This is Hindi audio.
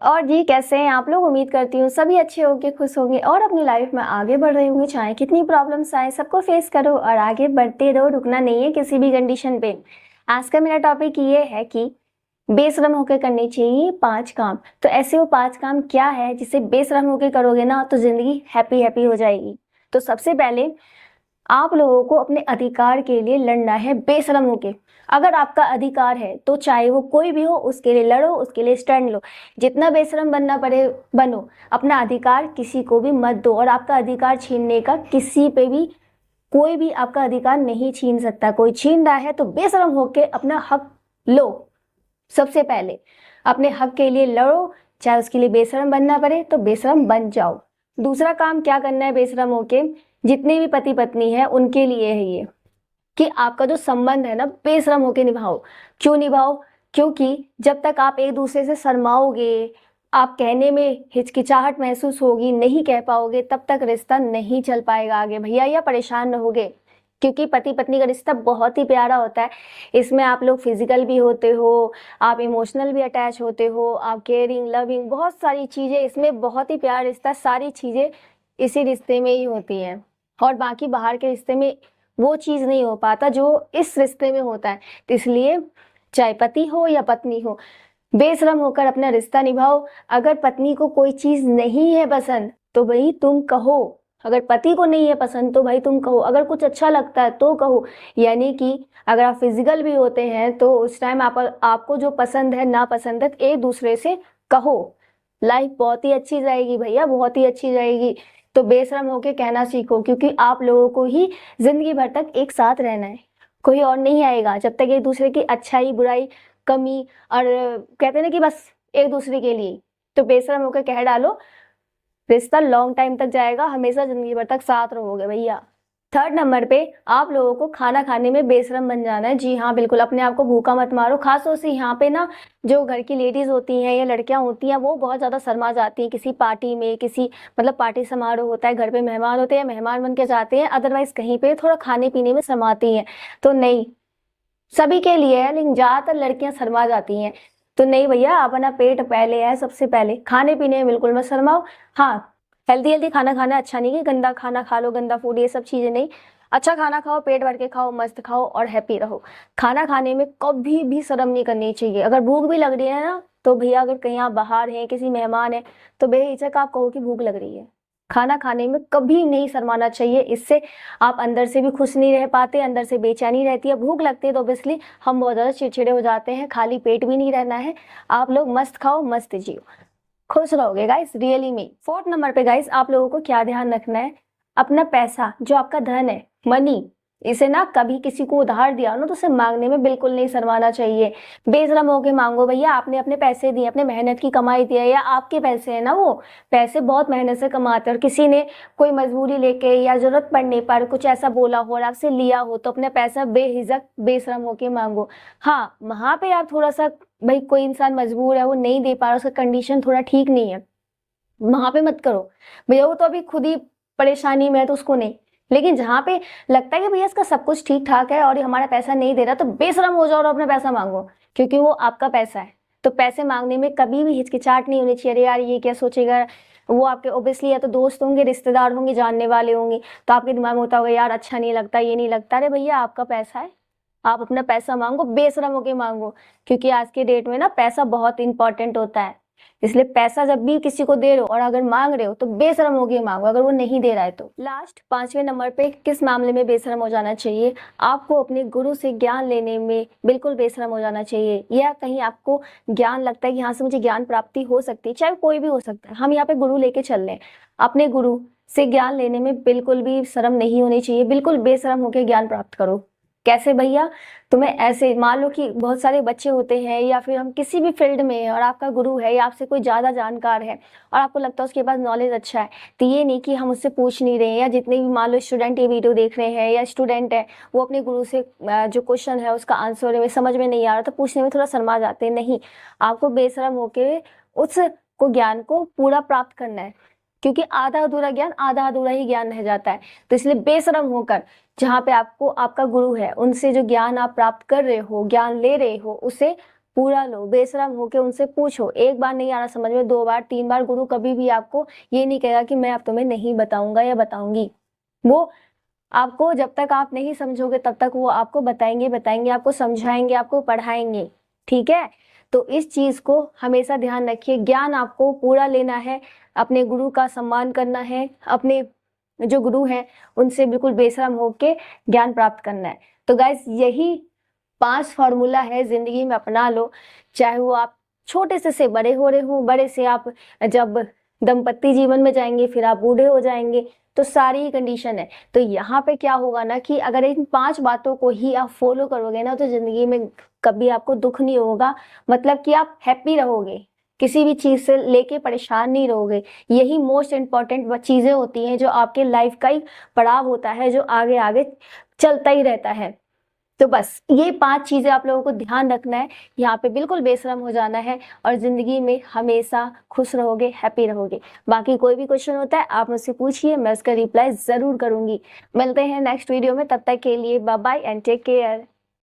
और जी कैसे हैं आप लोग। उम्मीद करती हूँ सभी अच्छे होंगे, खुश होंगे और अपनी लाइफ में आगे बढ़ रहे होंगे। चाहे कितनी प्रॉब्लम्स आए सबको फेस करो और आगे बढ़ते रहो, रुकना नहीं है किसी भी कंडीशन पे। आज का मेरा टॉपिक ये है कि बेशरम होकर करने चाहिए 5 काम। तो ऐसे वो 5 काम क्या है जिसे बेशरम होकर करोगे ना तो जिंदगी हैप्पी हैप्पी हो जाएगी। तो सबसे पहले आप लोगों को अपने अधिकार के लिए लड़ना है बेशरम होके। अगर आपका अधिकार है तो चाहे वो कोई भी हो उसके लिए लड़ो, उसके लिए स्टैंड लो। जितना बेशरम बनना पड़े बनो, अपना अधिकार किसी को भी मत दो। और आपका अधिकार छीनने का किसी पे भी कोई भी आपका अधिकार नहीं छीन सकता। कोई छीन रहा है तो बेशरम होके अपना हक लो। सबसे पहले अपने हक के लिए लड़ो, चाहे उसके लिए बेशरम बनना पड़े तो बेशरम बन जाओ। दूसरा काम क्या करना है बेशरम होके, जितने भी पति पत्नी है उनके लिए है ये कि आपका जो संबंध है ना बेशरम होके निभाओ। क्यों निभाओ? क्योंकि जब तक आप एक दूसरे से शर्माओगे, आप कहने में हिचकिचाहट महसूस होगी, नहीं कह पाओगे, तब तक रिश्ता नहीं चल पाएगा आगे भैया, या परेशान रहोगे। क्योंकि पति पत्नी का रिश्ता बहुत ही प्यारा होता है। इसमें आप लोग फिजिकल भी होते हो, आप इमोशनल भी अटैच होते हो, आप केयरिंग लविंग बहुत सारी चीज़ें, इसमें बहुत ही प्यारा रिश्ता, सारी चीज़ें इसी रिश्ते में ही होती हैं। और बाकी बाहर के रिश्ते में वो चीज़ नहीं हो पाता जो इस रिश्ते में होता है। तो इसलिए चाहे पति हो या पत्नी हो, बेशरम होकर अपना रिश्ता निभाओ। अगर पत्नी को कोई चीज़ नहीं है पसंद तो भाई तुम कहो, अगर पति को नहीं है पसंद तो भाई तुम कहो, अगर कुछ अच्छा लगता है तो कहो। यानी कि अगर आप फिजिकल भी होते हैं तो उस टाइम आपको जो पसंद है ना पसंद है एक दूसरे से कहो। लाइफ बहुत ही अच्छी जाएगी भैया, बहुत ही अच्छी जाएगी। तो बेशरम होके कहना सीखो, क्योंकि आप लोगों को ही जिंदगी भर तक एक साथ रहना है, कोई और नहीं आएगा। जब तक एक दूसरे की अच्छाई बुराई कमी और कहते हैं ना कि बस एक दूसरे के लिए, तो बेशरम होकर कह डालो, रिश्ता लॉन्ग टाइम तक जाएगा, हमेशा जिंदगी भर तक साथ रहोगे भैया। थर्ड नंबर पे आप लोगों को खाना खाने में बेशरम बन जाना है। जी हाँ बिल्कुल, अपने आप को भूखा मत मारो। खासतौर से यहाँ पे ना जो घर की लेडीज होती हैं या लड़कियां होती हैं वो बहुत ज़्यादा शर्मा जाती हैं किसी पार्टी में, किसी मतलब पार्टी समारोह होता है, घर पे मेहमान होते हैं, मेहमान बन के जाते हैं, अदरवाइज कहीं पे थोड़ा खाने पीने में शर्माती हैं। तो नहीं, सभी के लिए है लेकिन ज़्यादातर लड़कियां शर्मा जाती हैं। तो नहीं भैया, अपना पेट पहले है, सबसे पहले खाने पीने में बिल्कुल मत शर्माओ। हाँ, हेल्दी हेल्दी खाना खाना अच्छा नहीं है, गंदा खाना खा लो, गंदा फूड, ये सब चीज़ें नहीं। अच्छा खाना खाओ, पेट भर के खाओ, मस्त खाओ और हैप्पी रहो। खाना खाने में कभी भी शर्म नहीं करनी चाहिए। अगर भूख भी लग रही है ना तो भैया, अगर कहीं आप बाहर हैं, किसी मेहमान है, तो बेहिचक आप कहो कि भूख लग रही है। खाना खाने में कभी नहीं शर्माना चाहिए। इससे आप अंदर से भी खुश नहीं रह पाते, अंदर से बेचैनी रहती है। भूख लगती है तो ऑब्वियसली हम बहुत ज़्यादा चिड़चिड़े हो जाते हैं। खाली पेट भी नहीं रहना है। आप लोग मस्त खाओ, मस्त जियो, खुश रहोगे गाइस, रियली में। फोर्थ नंबर पे गाइस आप लोगों को क्या ध्यान रखना है, अपना पैसा जो आपका धन है, मनी, इसे ना कभी किसी को उधार दिया ना तो उसे मांगने में बिल्कुल नहीं शर्माना चाहिए। बेशरम होके मांगो भैया। आपने अपने पैसे दिए, अपने मेहनत की कमाई दिया, या आपके पैसे है ना, वो पैसे बहुत मेहनत से कमाते हैं, और किसी ने कोई मजबूरी लेके या जरूरत पड़ने पर कुछ ऐसा बोला हो और आपसे लिया हो तो अपना पैसा बेहिजक बेशरम होके मांगो। हाँ, वहां पे आप थोड़ा सा, भाई कोई इंसान मजबूर है, वो नहीं दे पा रहा, उसका कंडीशन थोड़ा ठीक नहीं है, वहां पे मत करो भैया, वो तो अभी खुद ही परेशानी में है तो उसको नहीं। लेकिन जहां पे लगता है कि भैया इसका सब कुछ ठीक ठाक है और ये हमारा पैसा नहीं दे रहा, तो बेशरम हो जाओ और अपना पैसा मांगो, क्योंकि वो आपका पैसा है। तो पैसे मांगने में कभी भी हिचकिचाहट नहीं होनी चाहिए। अरे यार ये क्या सोचेगा, वो आपके ओब्वियसली या तो दोस्त होंगे, रिश्तेदार होंगे, जानने वाले होंगे, तो आपके दिमाग में होता होगा यार अच्छा नहीं लगता, ये नहीं लगता। अरे भैया आपका पैसा है, आप अपना पैसा मांगो, बेशरम होके मांगो। क्योंकि आज के डेट में ना पैसा बहुत इंपॉर्टेंट होता है। इसलिए पैसा जब भी किसी को दे रहे हो और अगर मांग रहे हो तो बेशरम होके मांगो, अगर वो नहीं दे रहा है तो। लास्ट 5वें नंबर पे किस मामले में बेशरम हो जाना चाहिए, आपको अपने गुरु से ज्ञान लेने में बिल्कुल बेशरम हो जाना चाहिए। या कहीं आपको ज्ञान लगता है कि यहाँ से मुझे ज्ञान प्राप्ति हो सकती है, चाहे कोई भी हो सकता है, हम यहाँ पे गुरु लेके चल रहे हैं, अपने गुरु से ज्ञान लेने में बिल्कुल भी शर्म नहीं होनी चाहिए। बिल्कुल बेशरम होकर ज्ञान प्राप्त करो। कैसे भैया? तुम्हें ऐसे मान लो कि बहुत सारे बच्चे होते हैं या फिर हम किसी भी फील्ड में हैं और आपका गुरु है या आपसे कोई ज़्यादा जानकार है और आपको लगता है उसके पास नॉलेज अच्छा है, तो ये नहीं कि हम उससे पूछ नहीं रहे हैं। या जितने भी मान लो स्टूडेंट ये वीडियो देख रहे हैं या स्टूडेंट है, वो अपने गुरु से जो क्वेश्चन है उसका आंसर में समझ में नहीं आ रहा तो पूछने में थोड़ा शर्मा जाते हैं। नहीं, आपको बेशरम होकर उस को ज्ञान को पूरा प्राप्त करना है, क्योंकि आधा अधूरा ज्ञान आधा अधूरा ही ज्ञान रह जाता है। तो इसलिए बेशरम होकर जहाँ पे आपको आपका गुरु है उनसे जो ज्ञान आप प्राप्त कर रहे हो, ज्ञान ले रहे हो, उसे पूरा लो, बेशरम होके उनसे पूछो। एक बार नहीं आ रहा समझ में, 2 बार 3 बार, गुरु कभी भी आपको ये नहीं कहेगा कि मैं अब तुम्हें नहीं बताऊंगा या बताऊंगी। वो आपको जब तक आप नहीं समझोगे तब तक वो आपको बताएंगे, आपको समझाएंगे, आपको पढ़ाएंगे। ठीक है, तो इस चीज को हमेशा ध्यान रखिए। ज्ञान आपको पूरा लेना है, अपने गुरु का सम्मान करना है, अपने जो गुरु हैं उनसे बिल्कुल बेशरम होके ज्ञान प्राप्त करना है। तो गाइस, यही 5 फॉर्मूला है, जिंदगी में अपना लो। चाहे वो आप छोटे से बड़े हो रहे हो, बड़े से आप जब दंपत्ति जीवन में जाएंगे, फिर आप बूढ़े हो जाएंगे, तो सारी ही कंडीशन है। तो यहाँ पे क्या होगा ना कि अगर इन 5 बातों को ही आप फॉलो करोगे ना, तो जिंदगी में कभी आपको दुख नहीं होगा। मतलब कि आप हैप्पी रहोगे, किसी भी चीज से लेके परेशान नहीं रहोगे। यही मोस्ट इम्पॉर्टेंट चीजें होती हैं, जो आपके लाइफ का एक पड़ाव होता है, जो आगे आगे चलता ही रहता है। तो बस ये 5 चीजें आप लोगों को ध्यान रखना है, यहाँ पे बिल्कुल बेशरम हो जाना है और जिंदगी में हमेशा खुश रहोगे, हैप्पी रहोगे। बाकी कोई भी क्वेश्चन होता है आप मुझसे पूछिए, मैं उसका रिप्लाई जरूर करूंगी। मिलते हैं नेक्स्ट वीडियो में, तब तक के लिए bye bye and take care.